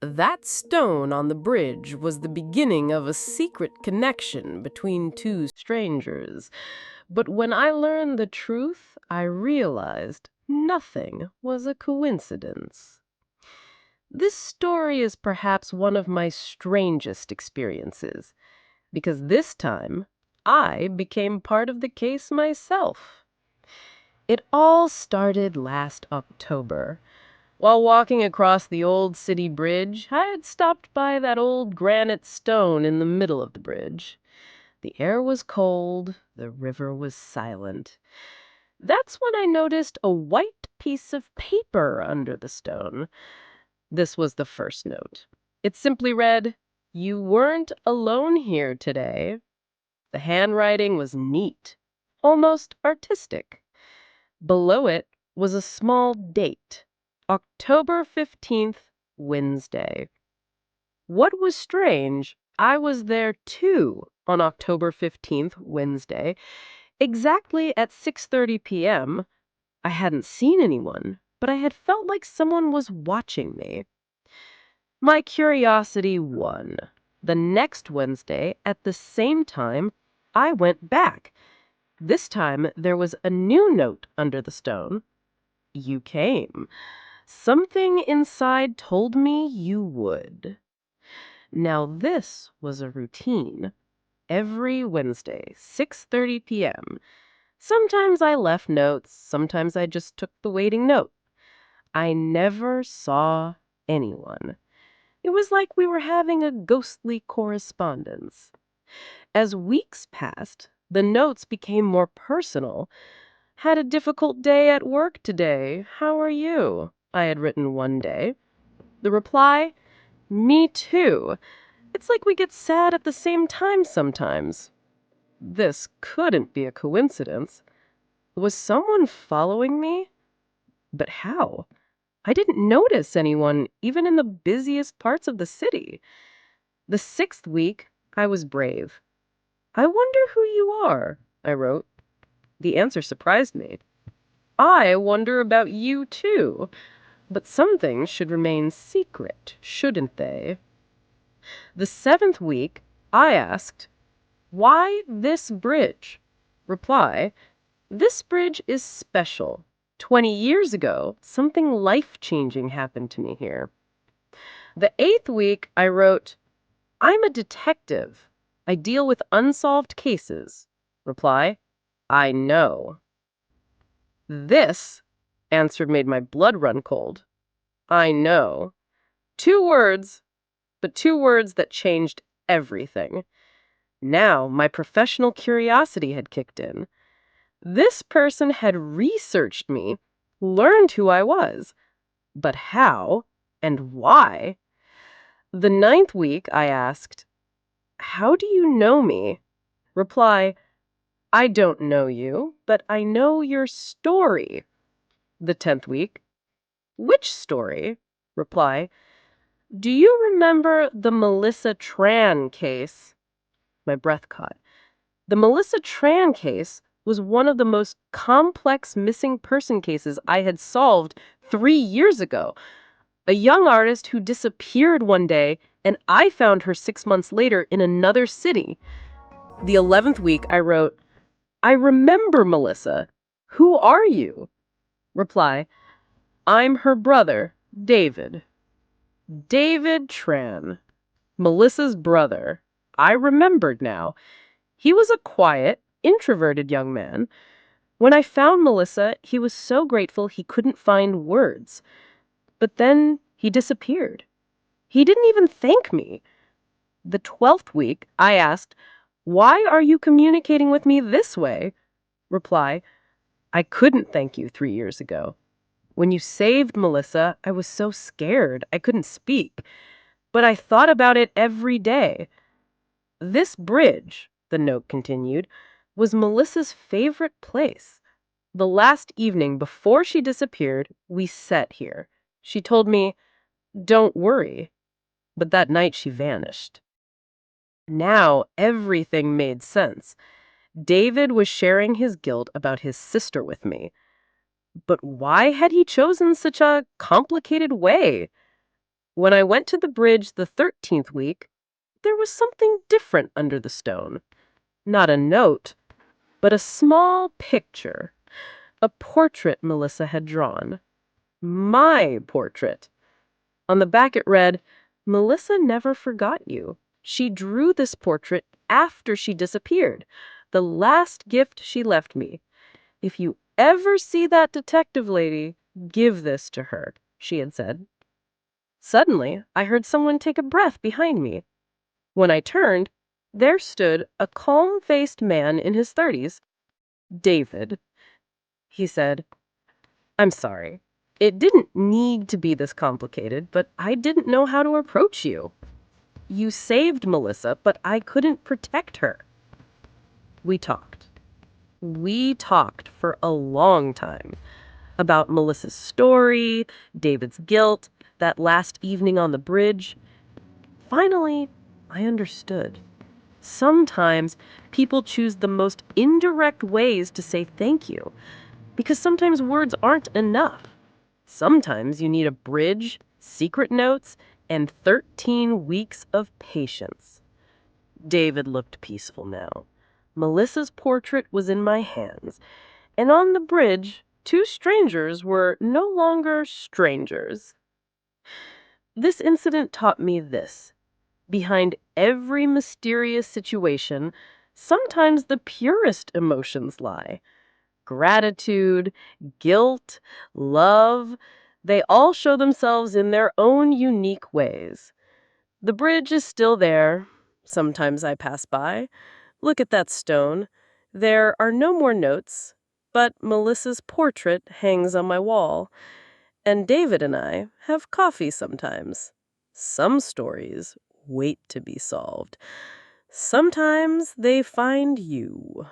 That stone on the bridge was the beginning of a secret connection between two strangers. But when I learned the truth, I realized nothing was a coincidence. This story is perhaps one of my strangest experiences, because this time I became part of the case myself. It all started last October. While walking across the old city bridge, I had stopped by that old granite stone in the middle of the bridge. The air was cold, the river was silent. That's when I noticed a white piece of paper under the stone. This was the first note. It simply read, "You weren't alone here today." The handwriting was neat, almost artistic. Below it was a small date, October 15th, Wednesday. What was strange, I was there too on October 15th, Wednesday, exactly at 6:30 p.m. I hadn't seen anyone, but I had felt like someone was watching me. My curiosity won. The next Wednesday, at the same time, I went back. This time, there was a new note under the stone. You came. Something inside told me you would. Now this was a routine. Every Wednesday, 6:30 p.m. Sometimes I left notes, sometimes I just took the waiting note. I never saw anyone. It was like we were having a ghostly correspondence. As weeks passed, the notes became more personal. "Had a difficult day at work today. How are you?" I had written one day. The reply, "Me too." It's like we get sad at the same time sometimes. This couldn't be a coincidence. Was someone following me? But how? I didn't notice anyone, even in the busiest parts of the city. The 6th week, I was brave. "I wonder who you are," I wrote. The answer surprised me. "I wonder about you too. But some things should remain secret, shouldn't they?" The 7th week, I asked, "Why this bridge?" Reply, "This bridge is special. 20 years ago, something life-changing happened to me here." The 8th week, I wrote, "I'm a detective. I deal with unsolved cases." Reply, "I know." "This," answer made my blood run cold. "I know." 2 words, but 2 words that changed everything. Now my professional curiosity had kicked in. This person had researched me, learned who I was. But how and why? The 9th week, I asked, "How do you know me?" Reply, "I don't know you, but I know your story." The 10th week, "Which story?" Reply, "Do you remember the Melissa Tran case?" My breath caught. The Melissa Tran case was one of the most complex missing person cases I had solved 3 years ago. A young artist who disappeared one day, and I found her 6 months later in another city. The 11th week, I wrote, "I remember Melissa. Who are you?" Reply, "I'm her brother, David." David Tran, Melissa's brother. I remembered now. He was a quiet, introverted young man. When I found Melissa, he was so grateful he couldn't find words. But then he disappeared. He didn't even thank me. The 12th week, I asked, "Why are you communicating with me this way?" Reply, "I couldn't thank you 3 years ago. When you saved Melissa, I was so scared I couldn't speak. But I thought about it every day. This bridge," the note continued, "was Melissa's favorite place. The last evening before she disappeared, we sat here. She told me, 'Don't worry.' But that night she vanished." Now everything made sense. David was sharing his guilt about his sister with me. But why had he chosen such a complicated way? When I went to the bridge the 13th week, there was something different under the stone. Not a note, but a small picture. A portrait Melissa had drawn. My portrait. On the back it read, "Melissa never forgot you. She drew this portrait after she disappeared. The last gift she left me. If you ever see that detective lady, give this to her," she had said. Suddenly, I heard someone take a breath behind me. When I turned, there stood a calm-faced man in his 30s. "David," he said, "I'm sorry. It didn't need to be this complicated, but I didn't know how to approach you. You saved Melissa, but I couldn't protect her." We talked. We talked for a long time about Melissa's story, David's guilt, that last evening on the bridge. Finally, I understood. Sometimes people choose the most indirect ways to say thank you, because sometimes words aren't enough. Sometimes you need a bridge, secret notes, and 13 weeks of patience. David looked peaceful now. Melissa's portrait was in my hands, and on the bridge, two strangers were no longer strangers. This incident taught me this. Behind every mysterious situation, sometimes the purest emotions lie. Gratitude, guilt, love, they all show themselves in their own unique ways. The bridge is still there. Sometimes I pass by. Look at that stone. There are no more notes, but Melissa's portrait hangs on my wall. And David and I have coffee sometimes. Some stories wait to be solved. Sometimes they find you.